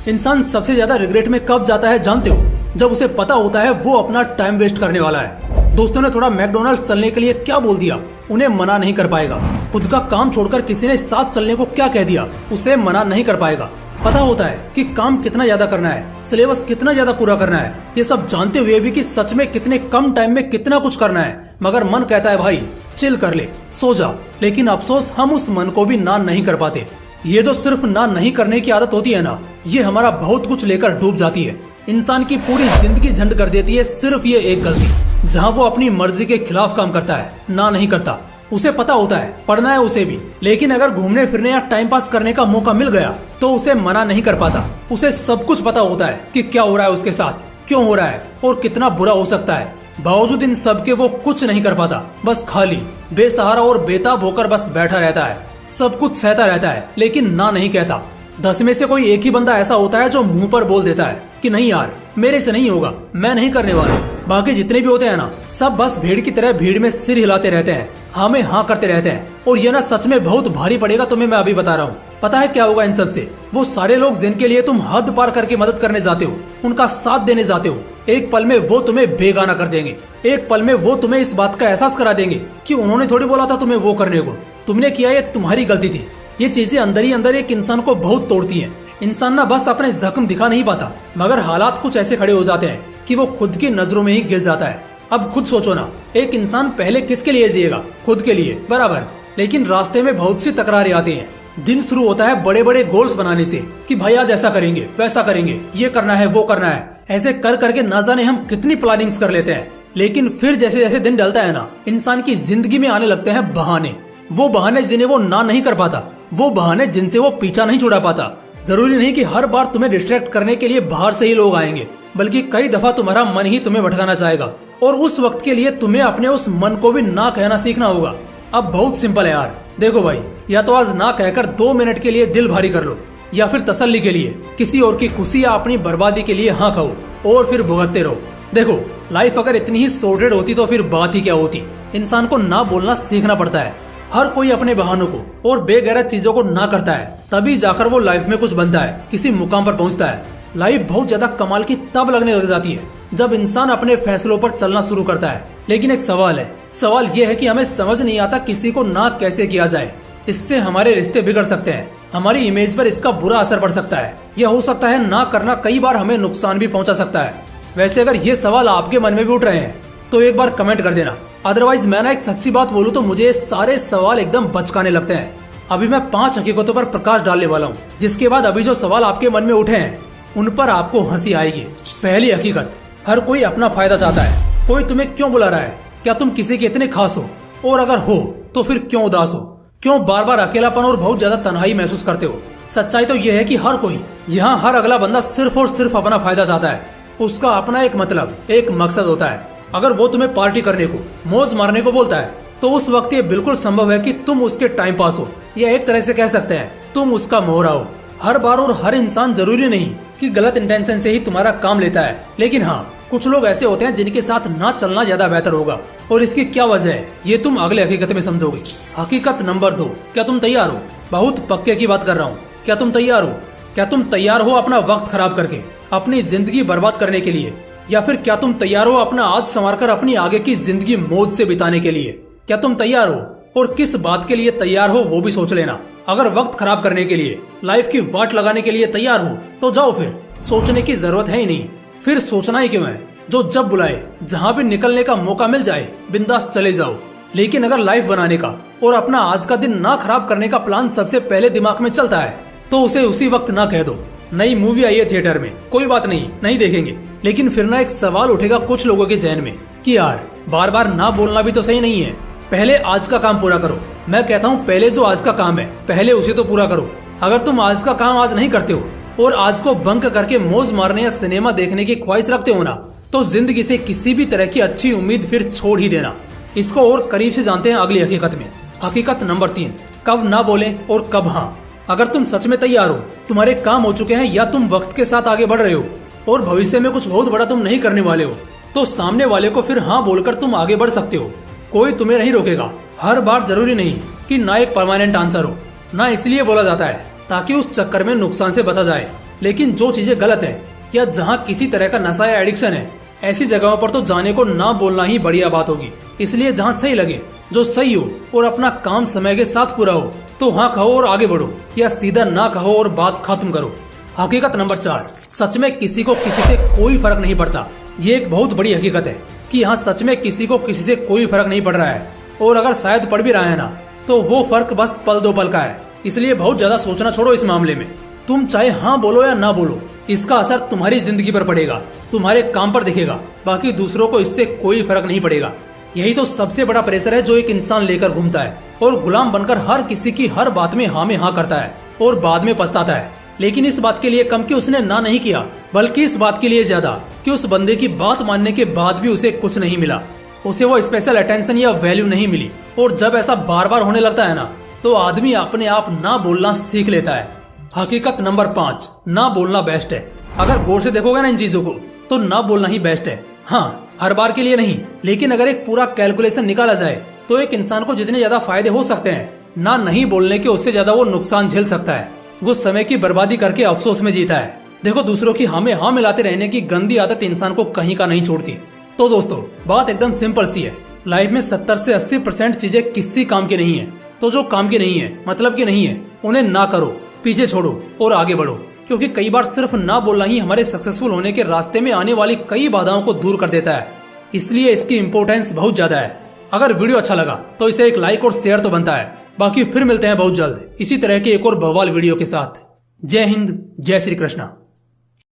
इंसान सबसे ज्यादा रिग्रेट में कब जाता है जानते हो? जब उसे पता होता है वो अपना टाइम वेस्ट करने वाला है। दोस्तों ने थोड़ा मैकडोनल्ड्स चलने के लिए क्या बोल दिया, उन्हें मना नहीं कर पाएगा। खुद का काम छोड़कर किसी ने साथ चलने को क्या कह दिया, उसे मना नहीं कर पाएगा। पता होता है कि काम कितना ज्यादा करना है, सिलेबस कितना ज्यादा पूरा करना है, ये सब जानते हुए भी कि सच में कितने कम टाइम में कितना कुछ करना है, मगर मन कहता है भाई चिल कर ले, सो जा। लेकिन अफसोस हम उस मन को भी ना नहीं कर पाते। ये जो सिर्फ ना नहीं करने की आदत होती है ना, ये हमारा बहुत कुछ लेकर डूब जाती है। इंसान की पूरी जिंदगी झंड कर देती है सिर्फ ये एक गलती, जहाँ वो अपनी मर्जी के खिलाफ काम करता है, ना नहीं करता। उसे पता होता है पढ़ना है उसे भी, लेकिन अगर घूमने फिरने या टाइम पास करने का मौका मिल गया तो उसे मना नहीं कर पाता। उसे सब कुछ पता होता है कि क्या हो रहा है उसके साथ, क्यों हो रहा है और कितना बुरा हो सकता है। बावजूद इन सब के वो कुछ नहीं कर पाता, बस खाली बेसहारा और बेताब होकर बस बैठा रहता है। सब कुछ सहता रहता है लेकिन ना नहीं कहता। 10 में से कोई एक ही बंदा ऐसा होता है जो मुंह पर बोल देता है कि नहीं यार मेरे से नहीं होगा, मैं नहीं करने वाला। बाकी जितने भी होते हैं ना, सब बस भीड़ की तरह भीड़ में सिर हिलाते रहते हैं, हाँ में हाँ करते रहते हैं। और ये ना सच में बहुत भारी पड़ेगा तुम्हें, मैं अभी बता रहा हूँ। पता है क्या होगा इन सब से? वो सारे लोग जिनके लिए तुम हद पार करके मदद करने जाते हो, उनका साथ देने जाते हो, एक पल में वो तुम्हें बेगाना कर देंगे। एक पल में वो तुम्हें इस बात का एहसास करा देंगे कि उन्होंने थोड़ी बोला था तुम्हें वो करने को, तुमने किया ये तुम्हारी गलती थी। ये चीजें अंदर ही अंदर एक इंसान को बहुत तोड़ती हैं। इंसान ना बस अपने जख्म दिखा नहीं पाता, मगर हालात कुछ ऐसे खड़े हो जाते हैं कि वो खुद की नजरों में ही गिर जाता है। अब खुद सोचो ना, एक इंसान पहले किसके लिए जिएगा? खुद के लिए, बराबर। लेकिन रास्ते में बहुत सी तकरारें आती हैं। दिन शुरू होता है बड़े बड़े गोल्स बनाने से कि भाई आज ऐसा करेंगे, वैसा करेंगे, ये करना है, वो करना है। ऐसे कर करके ना जाने हम कितनी प्लानिंग्स कर लेते हैं। लेकिन फिर जैसे जैसे दिन ढलता है ना, इंसान की जिंदगी में आने लगते हैं बहाने। वो बहाने जिन्हें वो ना नहीं कर पाता, वो बहाने जिनसे वो पीछा नहीं छुड़ा पाता। जरूरी नहीं कि हर बार तुम्हें डिस्ट्रैक्ट करने के लिए बाहर से ही लोग आएंगे, बल्कि कई दफा तुम्हारा मन ही तुम्हें भटकाना चाहेगा। और उस वक्त के लिए तुम्हें अपने उस मन को भी ना कहना सीखना होगा। अब बहुत सिंपल है यार, देखो भाई, या तो आज ना कहकर 2 मिनट के लिए दिल भारी कर लो, या फिर तसल्ली के लिए किसी और की खुशी या अपनी बर्बादी के लिए हाँ कहो और फिर भुगतते रहो। देखो, लाइफ अगर इतनी ही सॉर्टेड होती तो फिर बात ही क्या होती। इंसान को ना बोलना सीखना पड़ता है। हर कोई अपने बहानों को और बेगैरत चीजों को ना करता है, तभी जाकर वो लाइफ में कुछ बनता है, किसी मुकाम पर पहुंचता है। लाइफ बहुत ज्यादा कमाल की तब लगने लग जाती है जब इंसान अपने फैसलों पर चलना शुरू करता है। लेकिन एक सवाल है, सवाल ये है कि हमें समझ नहीं आता किसी को ना कैसे किया जाए। इससे हमारे रिश्ते बिगड़ सकते हैं, हमारी इमेज पर इसका बुरा असर पड़ सकता है। यह हो सकता है ना करना कई बार हमें नुकसान भी पहुंचा सकता है। वैसे अगर ये सवाल आपके मन में भी उठ रहे हैं तो एक बार कमेंट कर देना। अदरवाइज मैं ना एक सच्ची बात बोलूं तो मुझे सारे सवाल एकदम बचकाने लगते हैं। अभी मैं 5 हकीकतों पर प्रकाश डालने वाला हूँ, जिसके बाद अभी जो सवाल आपके मन में उठे हैं उन पर आपको हंसी आएगी। पहली हकीकत, हर कोई अपना फायदा चाहता है। कोई तुम्हें क्यों बुला रहा है? क्या तुम किसी के इतने खास हो? और अगर हो तो फिर क्यों उदास हो? क्यों बार बार अकेलापन और बहुत ज्यादा तन्हाई महसूस करते हो? सच्चाई तो यह है कि हर कोई, यहाँ हर अगला बंदा सिर्फ और सिर्फ अपना फायदा चाहता है। उसका अपना एक मतलब, एक मकसद होता है। अगर वो तुम्हें पार्टी करने को, मौज मारने को बोलता है तो उस वक्त ये बिल्कुल संभव है कि तुम उसके टाइम पास हो, या एक तरह से कह सकते हैं तुम उसका मोहरा हो। हर बार और हर इंसान जरूरी नहीं कि गलत इंटेंशन से ही तुम्हारा काम लेता है, लेकिन हाँ, कुछ लोग ऐसे होते हैं जिनके साथ ना चलना ज्यादा बेहतर होगा। और इसकी क्या वजह है ये तुम अगले हकीकत में समझोगे। हकीकत नंबर 2, क्या तुम तैयार हो? बहुत पक्के की बात कर रहा हूँ। क्या तुम तैयार हो? क्या तुम तैयार हो अपना वक्त खराब करके अपनी जिंदगी बर्बाद करने के लिए? या फिर क्या तुम तैयार हो अपना आज संवार कर अपनी आगे की जिंदगी मौज से बिताने के लिए? क्या तुम तैयार हो? और किस बात के लिए तैयार हो वो भी सोच लेना। अगर वक्त खराब करने के लिए, लाइफ की वाट लगाने के लिए तैयार हो तो जाओ, फिर सोचने की जरूरत है ही नहीं। फिर सोचना ही क्यों है? जो जब बुलाए, जहाँ भी निकलने का मौका मिल जाए, बिंदास चले जाओ। लेकिन अगर लाइफ बनाने का और अपना आज का दिन ना खराब करने का प्लान सबसे पहले दिमाग में चलता है तो उसे उसी वक्त ना कह दो। नई मूवी आई है थिएटर में, कोई बात नहीं, नहीं देखेंगे। लेकिन फिर ना एक सवाल उठेगा कुछ लोगों के जहन में कि यार बार बार ना बोलना भी तो सही नहीं है। पहले आज का काम पूरा करो। मैं कहता हूँ पहले जो आज का काम है पहले उसे तो पूरा करो। अगर तुम आज का काम आज नहीं करते हो और आज को बंक करके मौज मारने या सिनेमा देखने की ख्वाहिश रखते हो ना, तो जिंदगी से किसी भी तरह की अच्छी उम्मीद फिर छोड़ ही देना। इसको और करीब से जानते हैं अगली हकीकत में। हकीकत नंबर 3, कब ना बोले और कब हाँ। अगर तुम सच में तैयार हो, तुम्हारे काम हो चुके हैं, या तुम वक्त के साथ आगे बढ़ रहे हो और भविष्य में कुछ बहुत बड़ा तुम नहीं करने वाले हो, तो सामने वाले को फिर हाँ बोलकर तुम आगे बढ़ सकते हो। कोई तुम्हें नहीं रोकेगा। हर बार जरूरी नहीं कि ना एक परमानेंट आंसर हो। ना इसलिए बोला जाता है ताकि उस चक्कर में नुकसान से बचा जाए, लेकिन जो चीजें गलत है या जहाँ किसी तरह का नशा या एडिक्शन है, ऐसी जगहों पर तो जाने को ना बोलना ही बढ़िया बात होगी। इसलिए जहाँ सही लगे, जो सही हो और अपना काम समय के साथ पूरा हो, तो हाँ कहो और आगे बढ़ो, या सीधा ना कहो और बात खत्म करो। हकीकत नंबर 4, सच में किसी को किसी से कोई फर्क नहीं पड़ता। ये एक बहुत बड़ी हकीकत है कि हाँ सच में किसी को किसी से कोई फर्क नहीं पड़ रहा है, और अगर शायद पड़ भी रहा है ना, तो वो फर्क बस पल दो पल का है। इसलिए बहुत ज्यादा सोचना छोड़ो इस मामले में। तुम चाहे हाँ बोलो या ना बोलो, इसका असर तुम्हारी जिंदगी पर पड़ेगा, तुम्हारे काम पर दिखेगा। बाकी दूसरों को इससे कोई फर्क नहीं पड़ेगा। यही तो सबसे बड़ा प्रेशर है जो एक इंसान लेकर घूमता है और गुलाम बनकर हर किसी की हर बात में हाँ करता है और बाद में पछताता है। लेकिन इस बात के लिए कम कि उसने ना नहीं किया, बल्कि इस बात के लिए ज्यादा कि उस बंदे की बात मानने के बाद भी उसे कुछ नहीं मिला, उसे वो स्पेशल अटेंशन या वैल्यू नहीं मिली। और जब ऐसा बार बार होने लगता है ना, तो आदमी अपने आप ना बोलना सीख लेता है। हकीकत नंबर 5, ना बोलना बेस्ट है। अगर गौर से देखोगे ना इन चीजों को, तो ना बोलना ही बेस्ट है। हाँ, हर बार के लिए नहीं, लेकिन अगर एक पूरा कैलकुलेशन निकाला जाए तो एक इंसान को जितने ज्यादा फायदे हो सकते हैं ना नहीं बोलने के, उससे ज्यादा वो नुकसान झेल सकता है। वो समय की बर्बादी करके अफसोस में जीता है। देखो, दूसरों की हाँ में हाँ मिलाते रहने की गंदी आदत इंसान को कहीं का नहीं छोड़ती। तो दोस्तों, बात एकदम सिंपल सी है। लाइफ में 70 से 80% चीजें किसी काम की नहीं है। तो जो काम की नहीं है, मतलब की नहीं है, उन्हें ना करो, पीछे छोड़ो और आगे बढ़ो। क्योंकि कई बार सिर्फ ना बोलना ही हमारे सक्सेसफुल होने के रास्ते में आने वाली कई बाधाओं को दूर कर देता है। इसलिए इसकी इम्पोर्टेंस बहुत ज्यादा है। अगर वीडियो अच्छा लगा तो इसे एक लाइक और शेयर तो बनता है। बाकी फिर मिलते हैं बहुत जल्द इसी तरह के एक और बवाल वीडियो के साथ। जय हिंद, जय श्री कृष्णा।